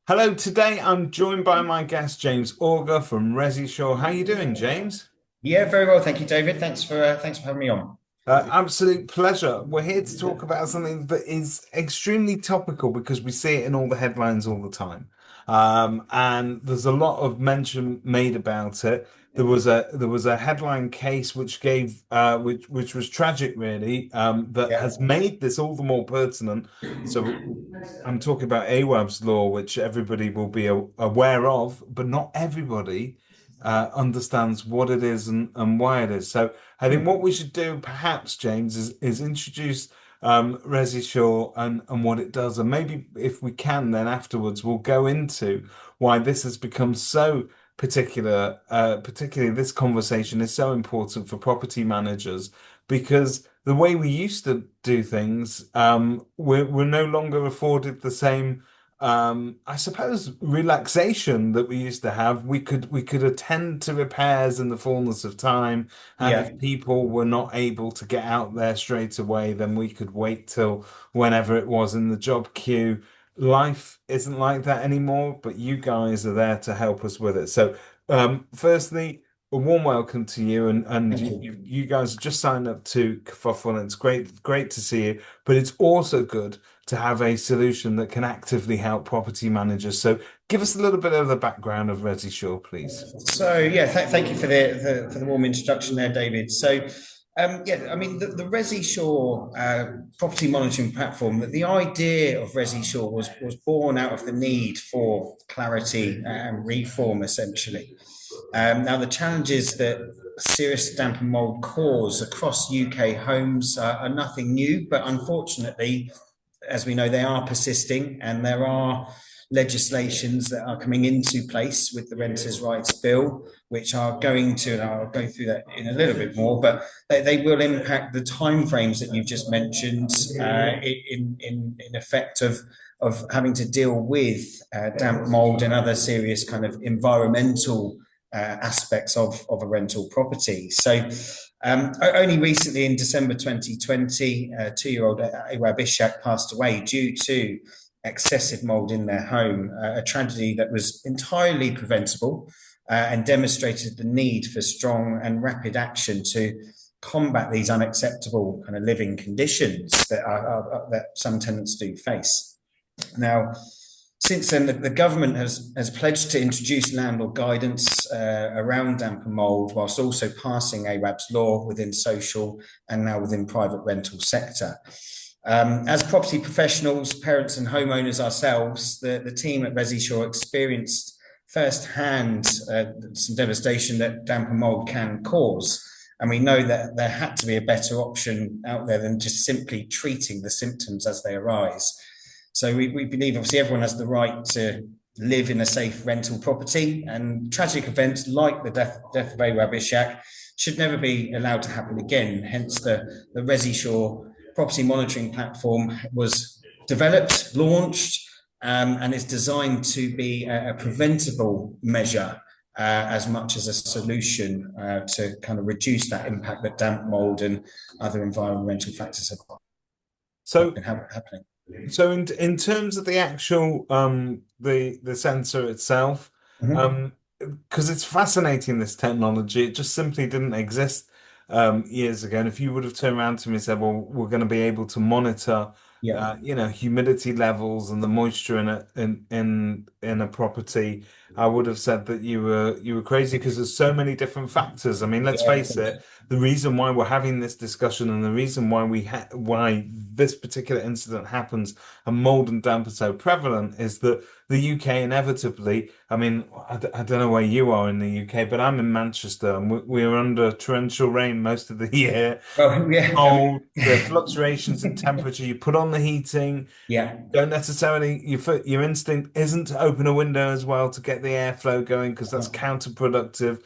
Hello, today I'm joined by my guest James Auger from ResiSure. How you doing, James? Yeah, very well, thank you, David. Thanks for having me on. Absolute pleasure. We're here to talk about something that is extremely topical because we see it in all the headlines all the time. And there's a lot of mention made about it. There was a headline case which gave which was tragic really, that Yeah, has made this all the more pertinent. So I'm talking about Awaab's law, which everybody will be aware of, but not everybody understands what it is and why it is. So I think what we should do, perhaps, James, is introduce Resi Shaw and what it does, and maybe if we can, then afterwards we'll go into why this has become so particular. Particularly, this conversation is so important for property managers because the way we used to do things, we're no longer afforded the same. I suppose relaxation that we used to have, we could attend to repairs in the fullness of time, and yeah, if people were not able to get out there straight away, then we could wait till whenever it was in the job queue. Life isn't like that anymore, but you guys are there to help us with it. So, firstly, a warm welcome to you, and thank you, you. you you guys just signed up to Kerfuffle, and it's great to see you. But it's also good to have a solution that can actively help property managers. So, give us a little bit of the background of ResiSure, please. So yeah, thank you for the warm introduction there, David. So yeah, I mean the ResiSure property monitoring platform. That the idea of ResiSure was born out of the need for clarity and reform, essentially. Now the challenges that serious damp and mold cause across UK homes are nothing new, but unfortunately, as we know, they are persisting, and there are legislations that are coming into place with the Renters' Rights Bill, which are going to, and I'll go through that in a little bit more, but they will impact the timeframes that you've just mentioned, in effect of having to deal with damp, mold, and other serious kind of environmental aspects of a rental property. So only recently in December 2020, 2-year-old Awaab Ishak passed away due to excessive mold in their home, a tragedy that was entirely preventable and demonstrated the need for strong and rapid action to combat these unacceptable kind of living conditions that some tenants do face. Now, since then, the government has pledged to introduce landlord guidance around damp and mould, whilst also passing Awaab's law within social and now within private rental sector. As property professionals, parents, and homeowners ourselves, the team at ResiSure experienced firsthand some devastation that damp and mould can cause. And we know that there had to be a better option out there than just simply treating the symptoms as they arise. So we believe obviously everyone has the right to live in a safe rental property, and tragic events like the death of Awaab Ishak should never be allowed to happen again. Hence the ResiSure property monitoring platform was developed, launched, and is designed to be a preventable measure as much as a solution to kind of reduce that impact that damp, mold, and other environmental factors have So, been happening. so in terms of the actual the sensor itself, Mm-hmm. um, because it's fascinating, this technology, it just simply didn't exist years ago. And if you would have turned around to me and said, "Well, we're going to be able to monitor, Yeah. humidity levels and the moisture in a property," I would have said that you were crazy because there's so many different factors. I mean, let's Yeah, face it, the reason why we're having this discussion and the reason why why this particular incident happens and mold and damp are so prevalent is that the UK inevitably, I mean, I don't know where you are in the UK, but I'm in Manchester and we're under torrential rain most of the year. well, yeah, Cold, the fluctuations in temperature, you put on the heating, yeah, don't necessarily, your instinct isn't to open a window as well to get the airflow going because that's counterproductive.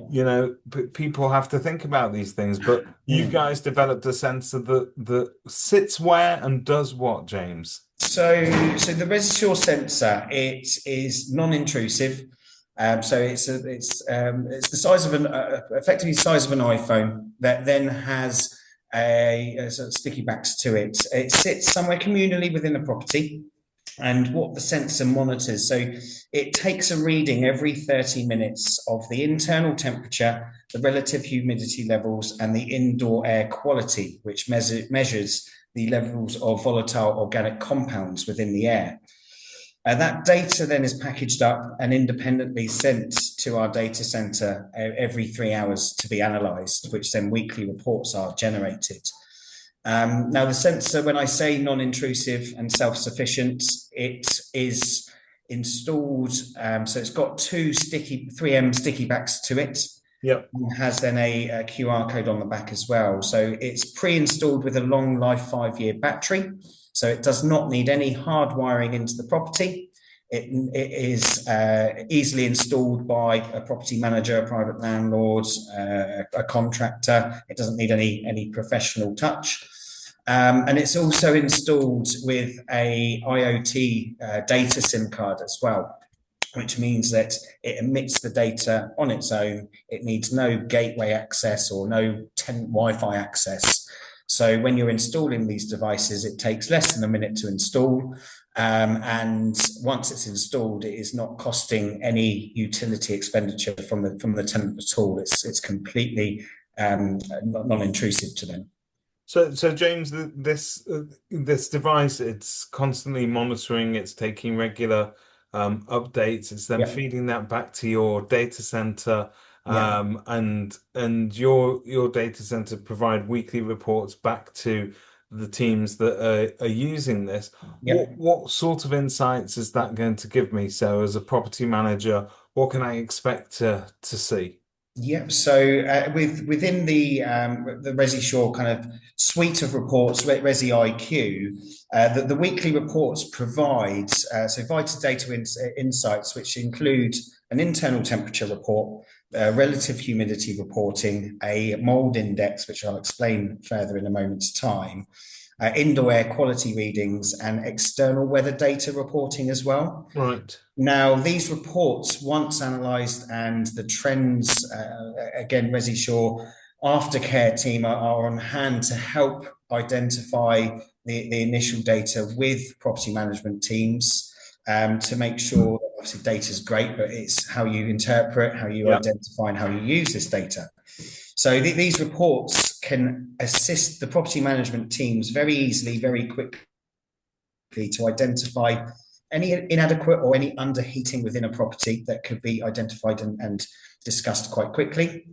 yeah. People have to think about these things, but you Mm. guys developed a sensor that sits where and does what, James? So the ResiSure sensor, it is non-intrusive. So it's the size of effectively the size of an iPhone that then has a sort of sticky backs to it. It sits somewhere communally within the property. And what the sensor monitors, so it takes a reading every 30 minutes of the internal temperature, the relative humidity levels, and the indoor air quality, which measures the levels of volatile organic compounds within the air. That data then is packaged up and independently sent to our data center every 3 hours to be analyzed, which then weekly reports are generated. Now, the sensor, when I say non-intrusive and self-sufficient, it is installed. So it's got two 3M sticky backs to it. Yep. It has then a QR code on the back as well. So it's pre-installed with a long life 5-year battery. So it does not need any hard wiring into the property. It is easily installed by a property manager, a private landlord, a contractor. It doesn't need any professional touch. And it's also installed with a IoT data SIM card as well, which means that it emits the data on its own. It needs no gateway access or no tenant Wi-Fi access. So when you're installing these devices, it takes less than a minute to install. And once it's installed, it is not costing any utility expenditure from the tenant at all. It's completely non-intrusive to them. So James, this device, it's constantly monitoring, it's taking regular updates, it's then Yeah. feeding that back to your data center, Yeah. and your data center provide weekly reports back to the teams that are using this. Yeah. What sort of insights is that going to give me? So as a property manager, what can I expect to see? Yep. So within the ResiSure kind of suite of reports, Resi IQ, the weekly reports provide so vital data insights, which include an internal temperature report, relative humidity reporting, a mold index, which I'll explain further in a moment's time, indoor air quality readings, and external weather data reporting as well. Right. Now, these reports, once analysed, and the trends, again, ResiSure aftercare team are on hand to help identify the initial data with property management teams, to make sure that obviously data is great, but it's how you interpret, how you Yeah. identify, and how you use this data. So these reports can assist the property management teams very easily, very quickly to identify any inadequate or any underheating within a property that could be identified and discussed quite quickly.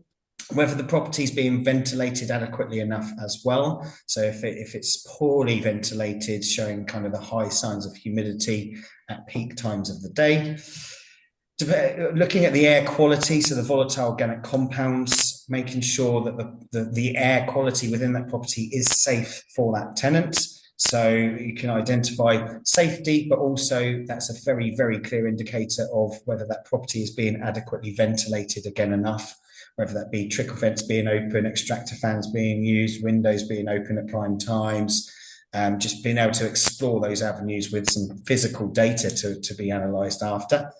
Whether the property is being ventilated adequately enough as well. So if it's poorly ventilated, showing kind of the high signs of humidity at peak times of the day. Looking at the air quality, so the volatile organic compounds, making sure that the air quality within that property is safe for that tenant. So you can identify safety, but also that's a very, very clear indicator of whether that property is being adequately ventilated again enough, whether that be trickle vents being open, extractor fans being used, windows being open at prime times, just being able to explore those avenues with some physical data to be analysed after.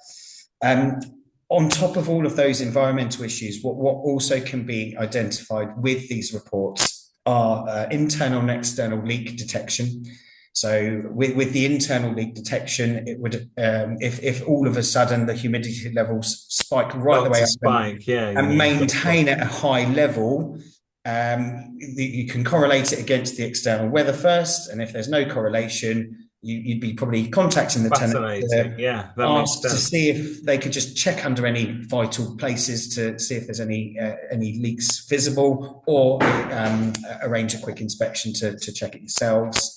On top of all of those environmental issues, what also can be identified with these reports are internal and external leak detection. So with the internal leak detection, it would if all of a sudden the humidity levels spike right the way up spike, yeah, and maintain at a high level, you can correlate it against the external weather first, and if there's no correlation, you'd be probably contacting the tenant fascinating. Yeah, that makes asked to sense. see if they could just check under any vital places to see if there's any leaks visible, or arrange a quick inspection to check it yourselves.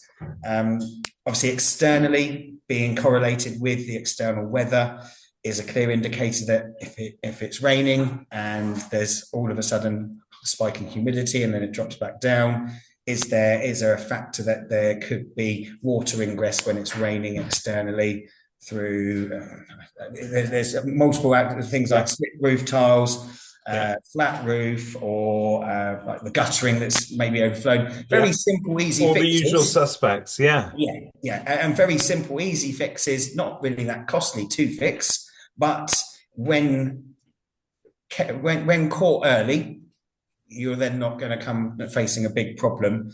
Obviously, externally being correlated with the external weather is a clear indicator that if it's raining and there's all of a sudden a spike in humidity and then it drops back down, is there a factor that there could be water ingress when it's raining externally through there's multiple things like slip roof tiles, flat roof, or like the guttering that's maybe overflowed. Very simple, easy All fixes. the usual suspects, yeah. And very simple, easy fixes, not really that costly to fix, but when caught early, you're then not going to come facing a big problem.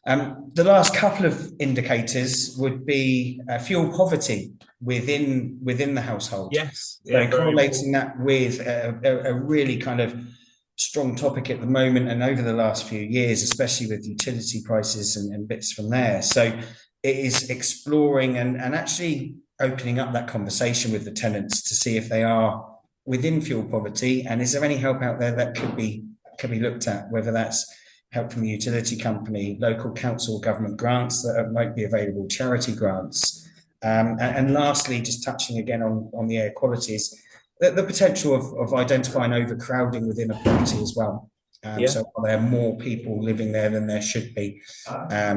The last couple of indicators would be fuel poverty within the household. Yes, yeah, So very correlating important. that with a really kind of strong topic at the moment and over the last few years, especially with utility prices and bits from there. So it is exploring and actually opening up that conversation with the tenants to see if they are within fuel poverty and is there any help out there that could be looked at, whether that's help from the utility company, local council government grants that might be available, charity grants. And lastly, just touching again on the air qualities, the potential of identifying overcrowding within a property as well. Yeah. So are there more people living there than there should be,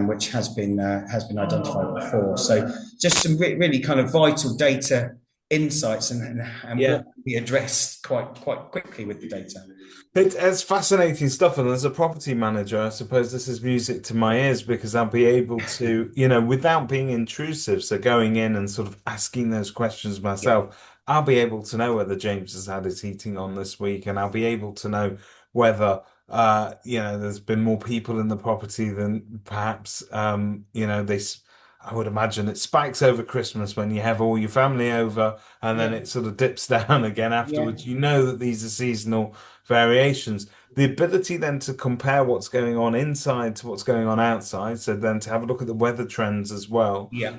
which has been identified before. So just some really kind of vital data insights and what Yeah. can be addressed quite quickly with the data. It's fascinating stuff, and as a property manager, I suppose this is music to my ears because I'll be able to, without being intrusive, so going in and sort of asking those questions Yeah, myself, I'll be able to know whether James has had his heating on this week, and I'll be able to know whether, there's been more people in the property than perhaps, I would imagine it spikes over Christmas when you have all your family over, and then yeah, it sort of dips down again yeah, afterwards. You know that these are seasonal variations. The ability then to compare what's going on inside to what's going on outside, so then to have a look at the weather trends as well, yeah,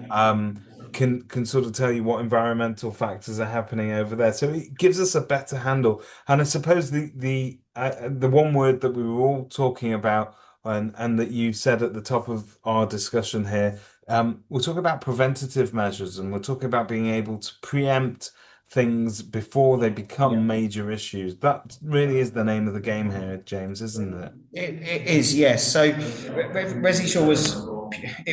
can sort of tell you what environmental factors are happening over there. So it gives us a better handle. And I suppose the one word that we were all talking about and that you said at the top of our discussion here, we're talking about preventative measures and we're talking about being able to preempt things before they become yeah. major issues. That really is the name of the game here, James, isn't it? It is, yes. So ResiSure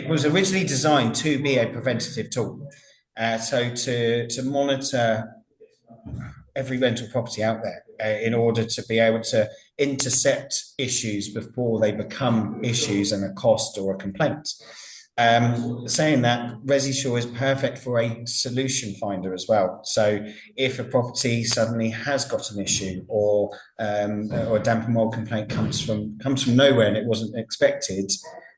was originally designed to be a preventative tool. So to monitor every rental property out there in order to be able to intercept issues before they become issues and a cost or a complaint. Saying that, ResiSure is perfect for a solution finder as well. So if a property suddenly has got an issue or a damp and mold complaint comes from nowhere and it wasn't expected,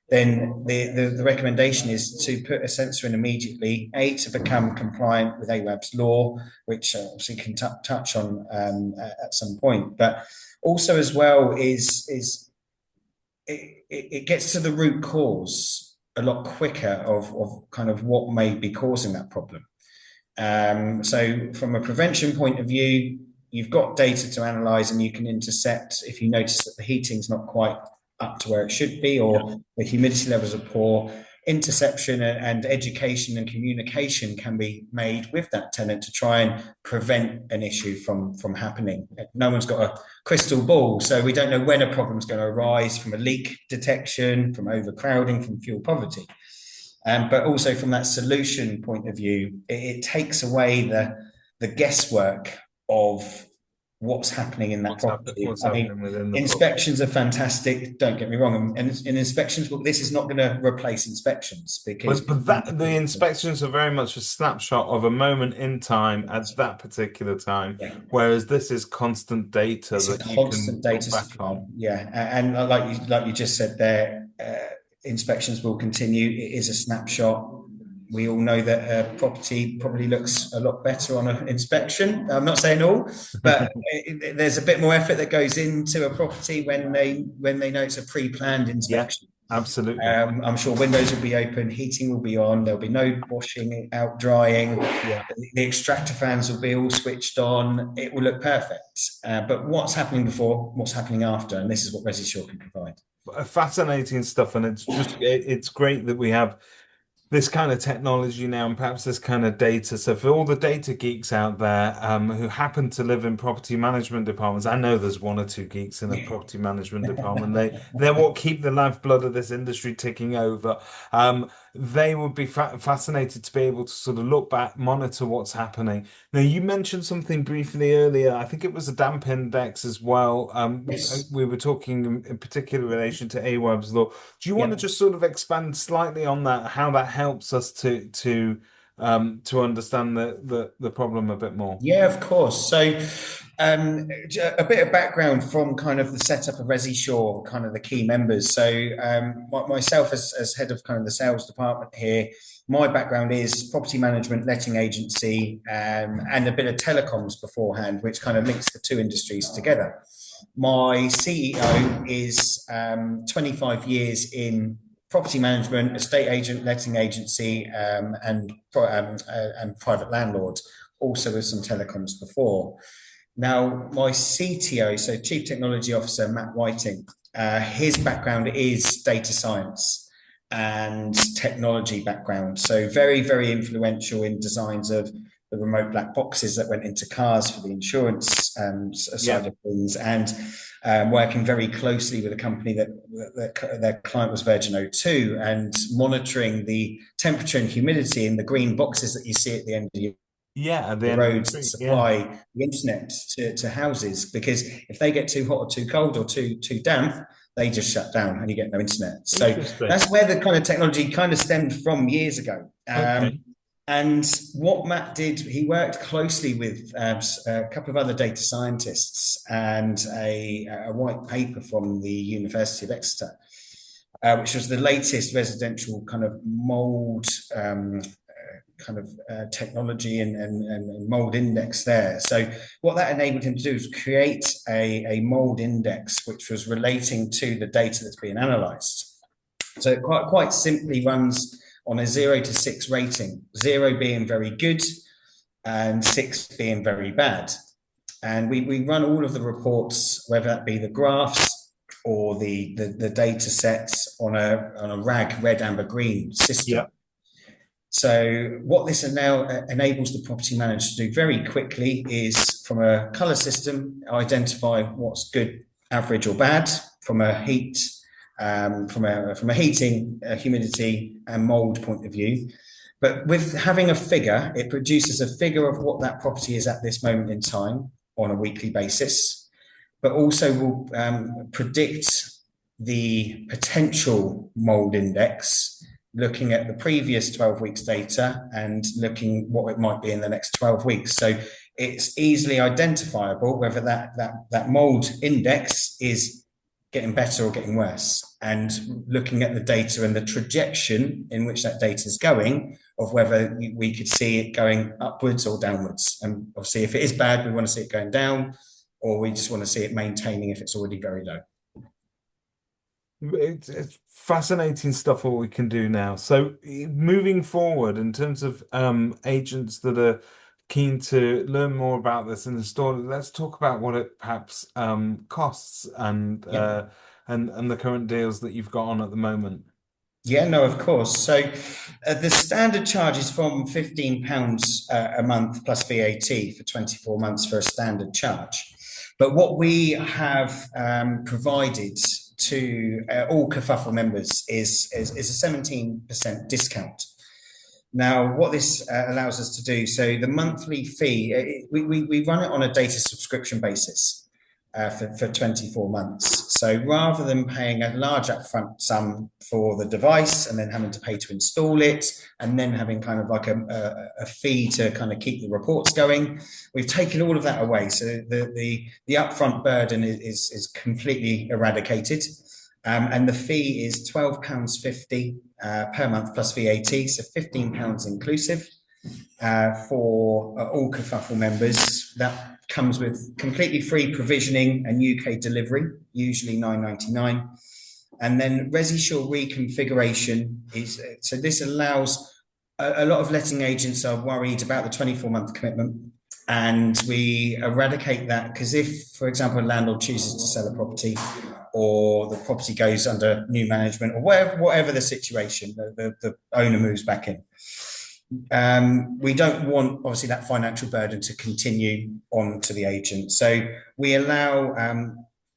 then the recommendation is to put a sensor in immediately, A, to become compliant with AWAB's law, which obviously can touch on at some point, but also as well is it gets to the root cause a lot quicker of kind of what may be causing that problem. So from a prevention point of view, you've got data to analyze and you can intercept if you notice that the heating's not quite up to where it should be Yeah. or the humidity levels are poor. Interception and education and communication can be made with that tenant to try and prevent an issue from happening. No one's got a crystal ball, so we don't know when a problem's going to arise from a leak detection, from overcrowding, from fuel poverty. But also from that solution point of view, it takes away the guesswork of what's happening in that property. What's I mean, happening within the property. inspections are fantastic. Don't get me wrong, and in inspections, well, this is not going to replace inspections because But that the inspections are very much a snapshot of a moment in time at that particular time, yeah, whereas this is constant data it's a that you can constant look data back supply. on. Yeah, and like you just said there, inspections will continue. It is a snapshot. We all know that a property probably looks a lot better on an inspection. I'm not saying all, but there's a bit more effort that goes into a property when they know it's a pre-planned Yeah, inspection. absolutely. I'm sure windows will be open, heating will be on, there'll be no washing out, drying. Yeah. The extractor fans will be all switched on. It will look perfect. But what's happening before, what's happening after, and this is what ResiSure can provide. Fascinating stuff, and it's great that we have this kind of technology now and perhaps this kind of data. So for all the data geeks out there who happen to live in property management departments, I know there's one or two geeks in a property management department. They're what keep the lifeblood of this industry ticking over. They would be fascinated to be able to sort of look back, monitor what's happening. Now, you mentioned something briefly earlier. I think it was a damp index as well. Yes. We were talking in particular relation to AWAB's law. Do you want to Yeah. just sort of expand slightly on that, how that helps us to understand the problem a bit more? Yeah, of course. So A bit of background from kind of the setup of ResiSure, kind of the key members. So myself as head of kind of the sales department here, my background is property management, letting agency, and a bit of telecoms beforehand, which kind of links the two industries together. My CEO is 25 years in property management, estate agent, letting agency, and private landlord, also with some telecoms before. Now, my CTO, so Chief Technology Officer, Matt Whiting, his background is data science and technology background. So very, very influential in designs of the remote black boxes that went into cars for the insurance side of things, and working very closely with a company that their client was Virgin O2, and monitoring the temperature and humidity in the green boxes that you see at the end of at the the end of the roads that street. Yeah. supply the internet to houses, because if they get too hot or too cold or too damp, they just shut down and you get no internet. So that's where the kind of technology kind of stemmed from years ago. Okay. And what Matt did, he worked closely with a couple of other data scientists and a white paper from the University of Exeter, which was the latest residential kind of mould technology and mold index there. So what that enabled him to do is create a mold index which was relating to the data that's being analysed. So it quite simply runs on a 0 to 6 rating, 0 being very good and 6 being very bad. And we run all of the reports, whether that be the graphs or the data sets, on a RAG, red, amber, green system. Yeah. So what this now enables the property manager to do very quickly is, from a colour system, identify what's good, average, or bad, from a heat, from a heating, humidity, and mould point of view. But with having a figure, it produces a figure of what that property is at this moment in time on a weekly basis, but also will predict the potential mould index, looking at the previous 12 weeks data and looking what it might be in the next 12 weeks. So it's easily identifiable whether that mold index is getting better or getting worse, and looking at the data and the trajectory in which that data is going, of whether we could see it going upwards or downwards. And obviously, if it is bad, we want to see it going down, or we just want to see it maintaining if it's already very low. It's fascinating stuff what we can do now. So moving forward, in terms of agents that are keen to learn more about this and install it, let's talk about what it perhaps costs, and the current deals that you've got on at the moment. Yeah, no, of course. So the standard charge is from £15 a month plus VAT for 24 months for a standard charge. But what we have provided to all Kerfuffle members is a 17% discount. Now, what this allows us to do, so the monthly fee, we run it on a data subscription basis for 24 months. So rather than paying a large upfront sum for the device and then having to pay to install it, and then having kind of like a fee to kind of keep the reports going, we've taken all of that away. So the upfront burden is completely eradicated. And the fee is £12.50 per month plus VAT, so £15 inclusive for all Kerfuffle members. That comes with completely free provisioning and UK delivery, usually £9.99. And then ResiSure reconfiguration is, so this allows, a lot of letting agents are worried about the 24-month commitment, and we eradicate that, because if, for example, a landlord chooses to sell a property, or the property goes under new management, or whatever the situation, the owner moves back in, we don't want, obviously, that financial burden to continue on to the agent. So we allow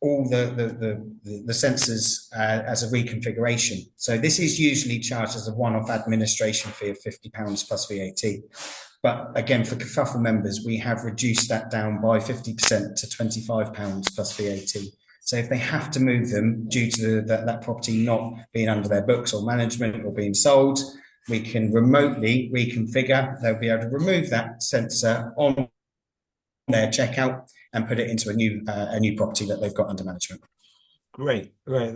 all the sensors as a reconfiguration. So this is usually charged as a one-off administration fee of £50 plus VAT. But again, for Kerfuffle members, we have reduced that down by 50% to £25 plus VAT. So if they have to move them due to that property not being under their books or management or being sold, we can remotely reconfigure. They'll be able to remove that sensor on their checkout and put it into a new property that they've got under management. Great, great.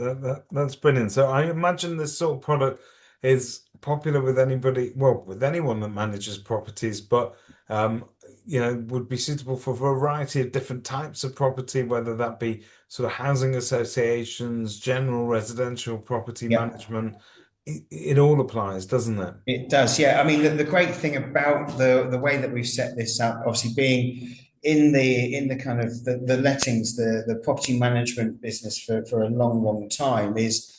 That's brilliant. So I imagine this sort of product is popular with anybody, well, with anyone that manages properties, but um, would be suitable for a variety of different types of property, whether that be sort of housing associations, general residential property Yeah. management. It all applies, doesn't it? It does, yeah. I mean, the great thing about the way that we've set this up, obviously being in the kind of the lettings, the property management business for a long time, is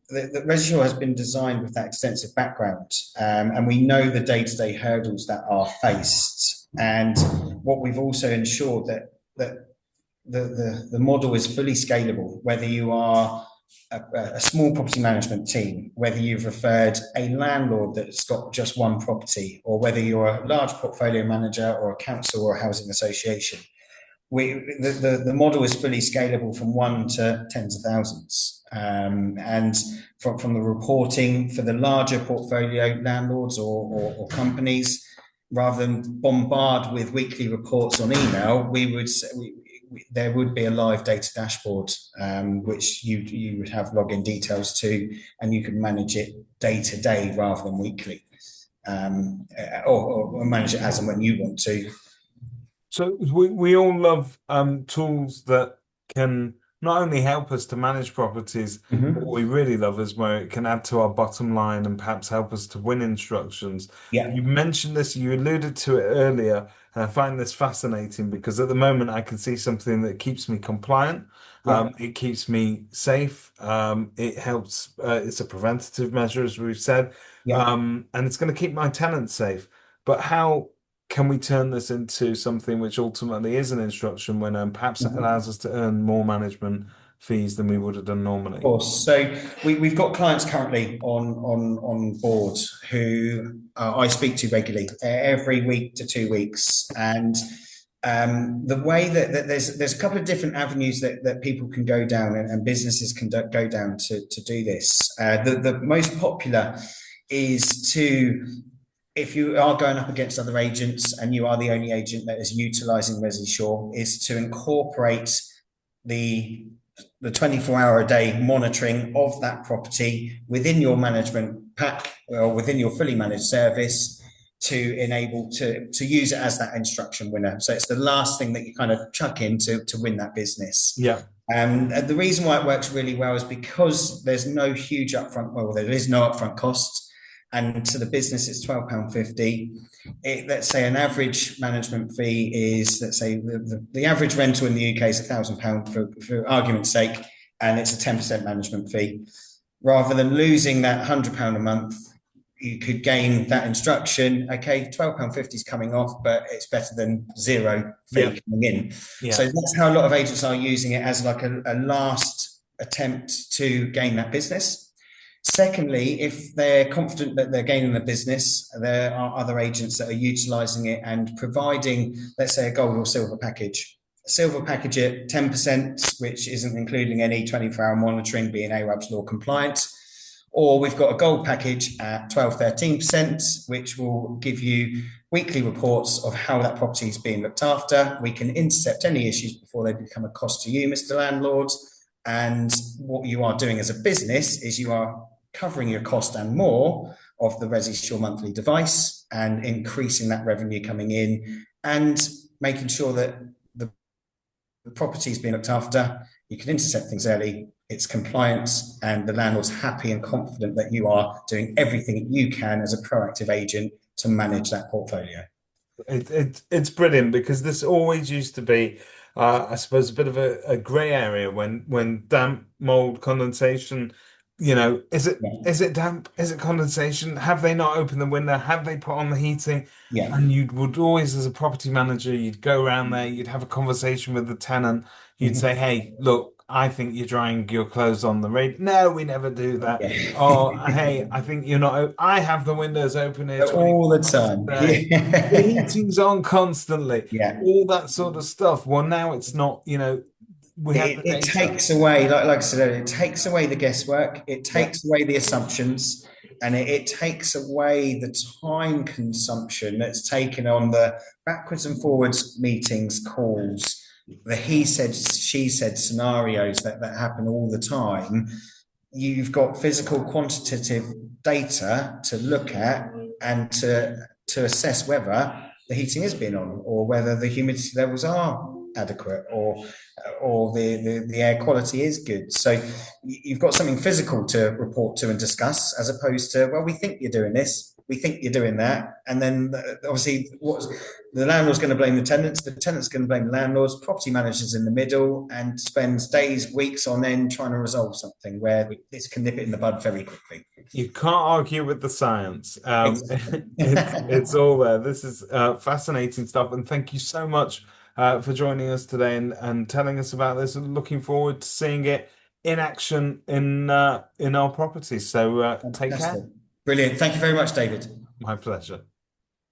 that ResiSure has been designed with that extensive background, and we know the day-to-day hurdles that are faced. And what we've also ensured that the model is fully scalable, whether you are a small property management team, whether you've referred a landlord that's got just one property, or whether you're a large portfolio manager or a council or a housing association. The model is fully scalable from one to tens of thousands. And from the reporting for the larger portfolio landlords or companies, rather than bombard with weekly reports on email, there would be a live data dashboard, which you would have login details to, and you could manage it day to day rather than weekly, or manage it as and when you want to. So we all love tools that can not only help us to manage properties, but what we really love is where it can add to our bottom line and perhaps help us to win instructions. Yeah, You mentioned this, you alluded to it earlier, and I find this fascinating because at the moment I can see something that keeps me compliant. yeah, It keeps me safe. It helps, it's a preventative measure, as we've said, yeah. and it's going to keep my tenants safe. But how can we turn this into something which ultimately is an instruction when perhaps it Mhm. allows us to earn more management fees than we would have done Of normally? course. So we've got clients currently on board who I speak to regularly, every week to 2 weeks, and the way that there's a couple of different avenues that people can go down, and businesses can go down to do this. The most popular is to, if you are going up against other agents and you are the only agent that is utilizing ResiSure, is to incorporate the 24-hour a day monitoring of that property within your management pack or within your fully managed service, to enable to use it as that instruction winner. So it's the last thing that you kind of chuck in to win that business. Yeah. And the reason why it works really well is because there's no huge upfront, well, there is no upfront cost. And to the business, it's £12.50. Let's say an average management fee is, let's say the average rental in the UK is £1,000 for argument's sake, and it's a 10% management fee. Rather than losing that £100 a month, you could gain that instruction. Okay, £12.50 is coming off, but it's better than zero Yeah. fee coming in. Yeah. So that's how a lot of agents are using it, as like a last attempt to gain that business. Secondly, if they're confident that they're gaining the business, there are other agents that are utilizing it and providing, let's say, a gold or silver package. A silver package at 10%, which isn't including any 24-hour monitoring, being AWAB's law compliant. Or we've got a gold package at 12, 13%, which will give you weekly reports of how that property is being looked after. We can intercept any issues before they become a cost to you, Mr. Landlord. And what you are doing as a business is you are covering your cost and more of the ResiSure monthly device and increasing that revenue coming in and making sure that the property is being looked after. You can intercept things early, it's compliance, and the landlord's happy and confident that you are doing everything you can as a proactive agent to manage that portfolio. It's brilliant because this always used to be, I suppose, a bit of a grey area when damp, mold, condensation. Yeah, Is it damp? Is it condensation? Have they not opened the window? Have they put on the heating? yeah, And you would always, as a property manager, you'd go around there, you'd have a conversation with the tenant, you'd say, mhm, "Hey, look, I think you're drying your clothes on the radio." No, we never do that. Oh, hey, yeah. I think you're not. I have the windows open here All 24 the hours time. a day. The Yeah. heating's on constantly, Yeah. all that sort of stuff. Well, now it's not, we have the It data. takes away, like I said earlier, it takes away the guesswork, it Yeah. takes away the assumptions, and it takes away the time consumption that's taken on the backwards and forwards meetings, calls, the he said, she said scenarios that happen all the time, you've got physical quantitative data to look at and to assess whether the heating is being on or whether the humidity levels are adequate or the air quality is good. So you've got something physical to report to and discuss, as opposed to, well, we think you're doing this, we think you're doing that, and then obviously what the landlord's going to blame the tenant's going to blame the landlords, property manager's in the middle and spends days, weeks on end trying to resolve something where this can nip it in the bud very quickly. You can't argue with the science. Exactly. It's all there. This is fascinating stuff, and thank you so much for joining us today and telling us about this. And looking forward to seeing it in action in our properties. So take care. Fantastic. Brilliant. Thank you very much, David. My pleasure.